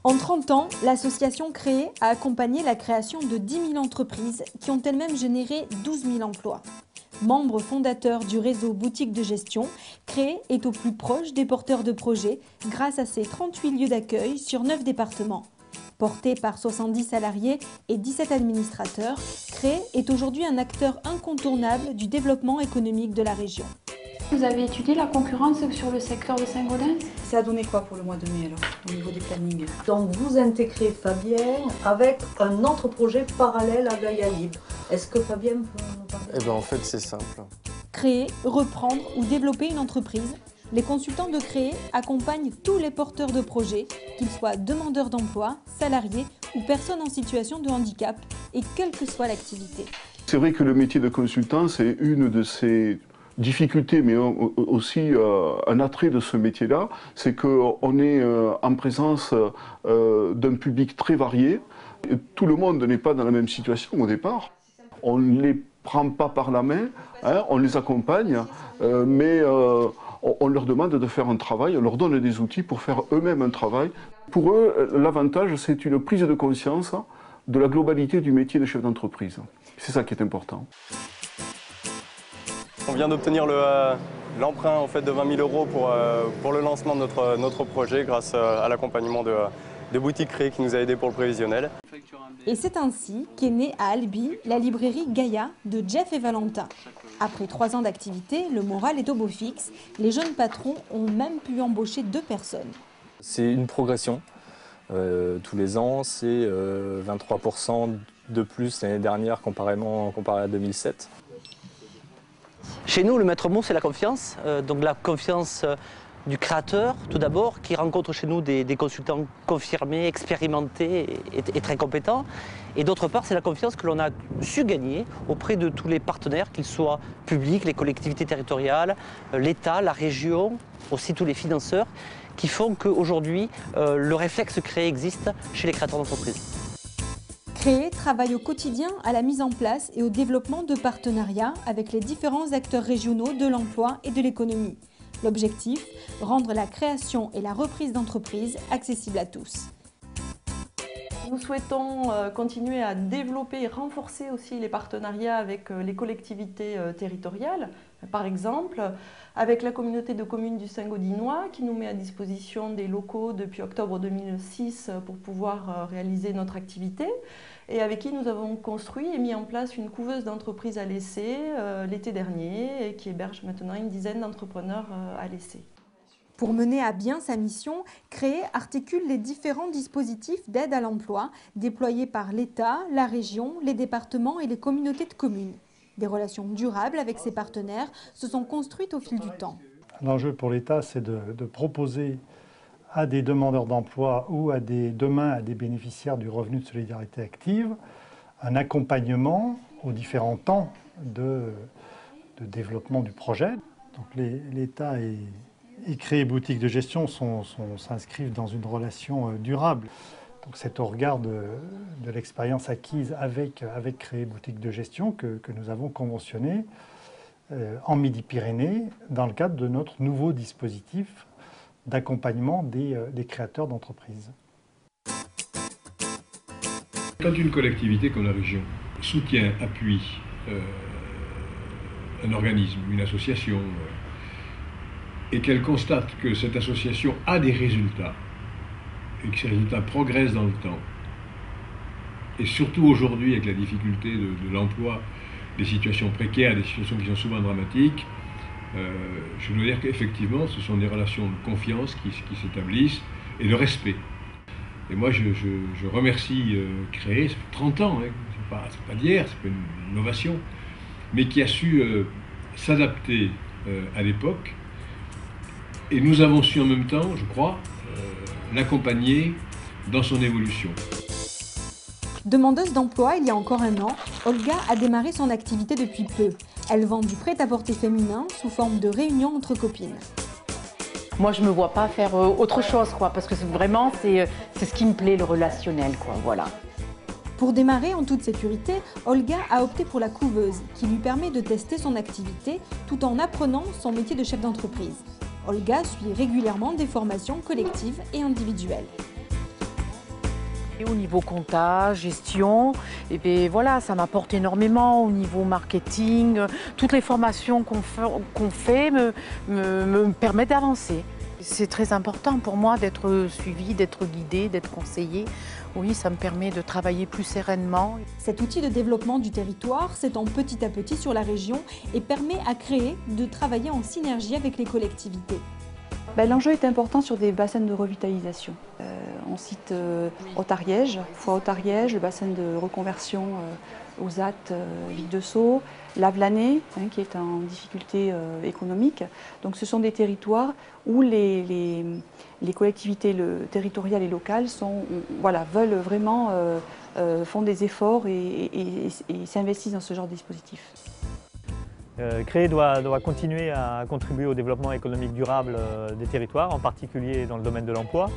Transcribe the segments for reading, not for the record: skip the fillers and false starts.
En 30 ans, l'association Créer a accompagné la création de 10 000 entreprises qui ont elles-mêmes généré 12 000 emplois. Membre fondateur du réseau Boutique de gestion, Créer est au plus proche des porteurs de projets grâce à ses 38 lieux d'accueil sur 9 départements. Porté par 70 salariés et 17 administrateurs, Créer est aujourd'hui un acteur incontournable du développement économique de la région. Vous avez étudié la concurrence sur le secteur de Saint-Gaudens? Ça a donné quoi pour le mois de mai alors, au niveau des plannings? Donc vous intégrez Fabien avec un autre projet parallèle à Gaïa Libre. Est-ce que Fabien peut nous parler? Eh bien en fait c'est simple. Créer, reprendre ou développer une entreprise, les consultants de Créer accompagnent tous les porteurs de projets, qu'ils soient demandeurs d'emploi, salariés ou personnes en situation de handicap, et quelle que soit l'activité. C'est vrai que le métier de consultant, c'est une de ces difficultés, mais aussi un attrait de ce métier-là, c'est qu'on est en présence d'un public très varié. Tout le monde n'est pas dans la même situation au départ. On ne les prend pas par la main, hein, on les accompagne, mais on leur demande de faire un travail, on leur donne des outils pour faire eux-mêmes un travail. Pour eux, l'avantage, c'est une prise de conscience de la globalité du métier de chef d'entreprise. C'est ça qui est important. On vient d'obtenir l'emprunt en fait, de 20 000 € pour le lancement de notre projet grâce à l'accompagnement de Boutique Créer qui nous a aidés pour le prévisionnel. Et c'est ainsi qu'est née à Albi la librairie Gaïa de Jeff et Valentin. Après 3 ans d'activité, le moral est au beau fixe. Les jeunes patrons ont même pu embaucher 2 personnes. C'est une progression. Tous les ans, c'est 23% de plus l'année dernière comparé à 2007. Chez nous, le maître mot, c'est la confiance. Donc la confiance du créateur, tout d'abord, qui rencontre chez nous des consultants confirmés, expérimentés et très compétents. Et d'autre part, c'est la confiance que l'on a su gagner auprès de tous les partenaires, qu'ils soient publics, les collectivités territoriales, l'État, la région, aussi tous les financeurs, qui font qu'aujourd'hui, le réflexe Créer existe chez les créateurs d'entreprises. Créer travaille au quotidien à la mise en place et au développement de partenariats avec les différents acteurs régionaux de l'emploi et de l'économie. L'objectif, rendre la création et la reprise d'entreprises accessibles à tous. Nous souhaitons continuer à développer et renforcer aussi les partenariats avec les collectivités territoriales. Par exemple, avec la communauté de communes du Saint-Gaudinois qui nous met à disposition des locaux depuis octobre 2006 pour pouvoir réaliser notre activité et avec qui nous avons construit et mis en place une couveuse d'entreprises à l'essai l'été dernier et qui héberge maintenant une dizaine d'entrepreneurs à l'essai. Pour mener à bien sa mission, Créer articule les différents dispositifs d'aide à l'emploi déployés par l'État, la région, les départements et les communautés de communes. Des relations durables avec ses partenaires se sont construites au fil du temps. L'enjeu pour l'État, c'est de proposer à des demandeurs d'emploi ou demain à des bénéficiaires du revenu de solidarité active un accompagnement aux différents temps de développement du projet. Donc l'État et Créer Boutique de gestion s'inscrivent dans une relation durable. Donc c'est au regard de l'expérience acquise avec Créer Boutique de gestion que nous avons conventionné en Midi-Pyrénées dans le cadre de notre nouveau dispositif d'accompagnement des créateurs d'entreprises. Quand une collectivité comme la région soutient, appuie un organisme, une association, et qu'elle constate que cette association a des résultats, et que ces résultats progressent dans le temps, et surtout aujourd'hui avec la difficulté de l'emploi, des situations précaires, des situations qui sont souvent dramatiques, je dois dire qu'effectivement ce sont des relations de confiance qui s'établissent et de respect. Et moi je remercie Créer, ça fait 30 ans, hein, c'est pas d'hier, c'est pas une innovation, mais qui a su s'adapter à l'époque. Et nous avons su en même temps, je crois, l'accompagner dans son évolution. Demandeuse d'emploi il y a encore un an, Olga a démarré son activité depuis peu. Elle vend du prêt-à-porter féminin sous forme de réunion entre copines. Moi, je ne me vois pas faire autre chose, quoi, parce que vraiment, c'est ce qui me plaît, le relationnel, quoi, voilà. Pour démarrer en toute sécurité, Olga a opté pour la couveuse, qui lui permet de tester son activité tout en apprenant son métier de chef d'entreprise. Olga suit régulièrement des formations collectives et individuelles. Et au niveau compta, gestion, et bien voilà, ça m'apporte énormément au niveau marketing. Toutes les formations qu'on fait me permettent d'avancer. C'est très important pour moi d'être suivi, d'être guidé, d'être conseillé. Oui, ça me permet de travailler plus sereinement. Cet outil de développement du territoire s'étend petit à petit sur la région et permet à créer de travailler en synergie avec les collectivités. L'enjeu est important sur des bassins de revitalisation. On cite Haute-Ariège, Foix Haute-Ariège, le bassin de reconversion aux ZAT Vic-de-Sceaux, Lavelanet, qui est en difficulté économique. Donc ce sont des territoires où les collectivités territoriales et locales veulent vraiment font des efforts et s'investissent dans ce genre de dispositif. Créer doit continuer à contribuer au développement économique durable des territoires, en particulier dans le domaine de l'emploi,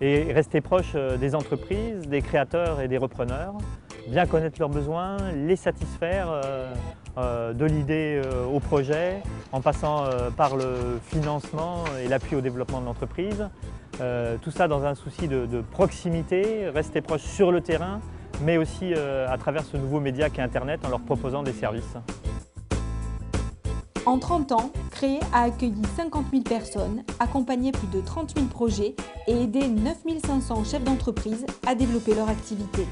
et rester proche des entreprises, des créateurs et des repreneurs, bien connaître leurs besoins, les satisfaire de l'idée au projet, en passant par le financement et l'appui au développement de l'entreprise. Tout ça dans un souci de proximité, rester proche sur le terrain, mais aussi à travers ce nouveau média qu'est Internet, en leur proposant des services. En 30 ans, Créer a accueilli 50 000 personnes, accompagné plus de 30 000 projets et aidé 9 500 chefs d'entreprise à développer leur activité.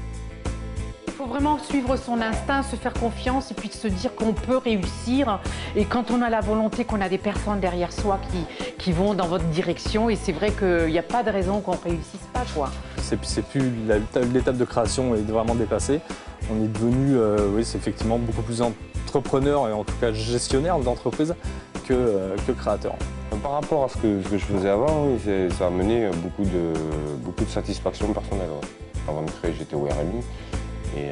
Il faut vraiment suivre son instinct, se faire confiance et puis se dire qu'on peut réussir. Et quand on a la volonté, qu'on a des personnes derrière soi qui vont dans votre direction, et c'est vrai qu'il n'y a pas de raison qu'on ne réussisse pas, quoi. C'est plus l'étape de création est vraiment dépassée. On est devenu, oui, c'est effectivement beaucoup plus entrepreneur et en tout cas gestionnaire d'entreprise que créateur. Par rapport à ce que je faisais avant, oui, ça a amené beaucoup de satisfaction personnelle. Ouais. Avant de créer, j'étais au RMI. Et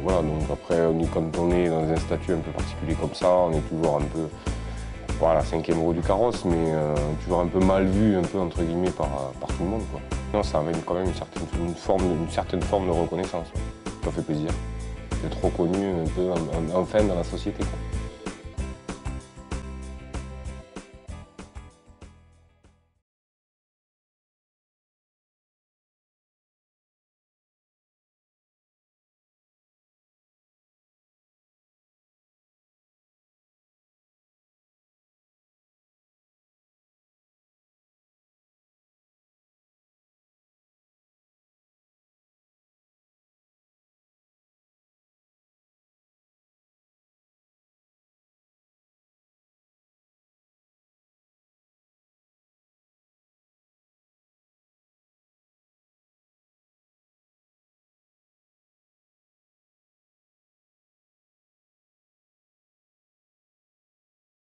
voilà, donc après, quand on est dans un statut un peu particulier comme ça, on est toujours un peu, voilà, 5e roue du carrosse, mais toujours un peu mal vu, un peu entre guillemets, par tout le monde, quoi. Non, ça amène quand même une certaine forme de reconnaissance. Ouais. Ça fait plaisir d'être reconnu un peu enfin dans la société, quoi.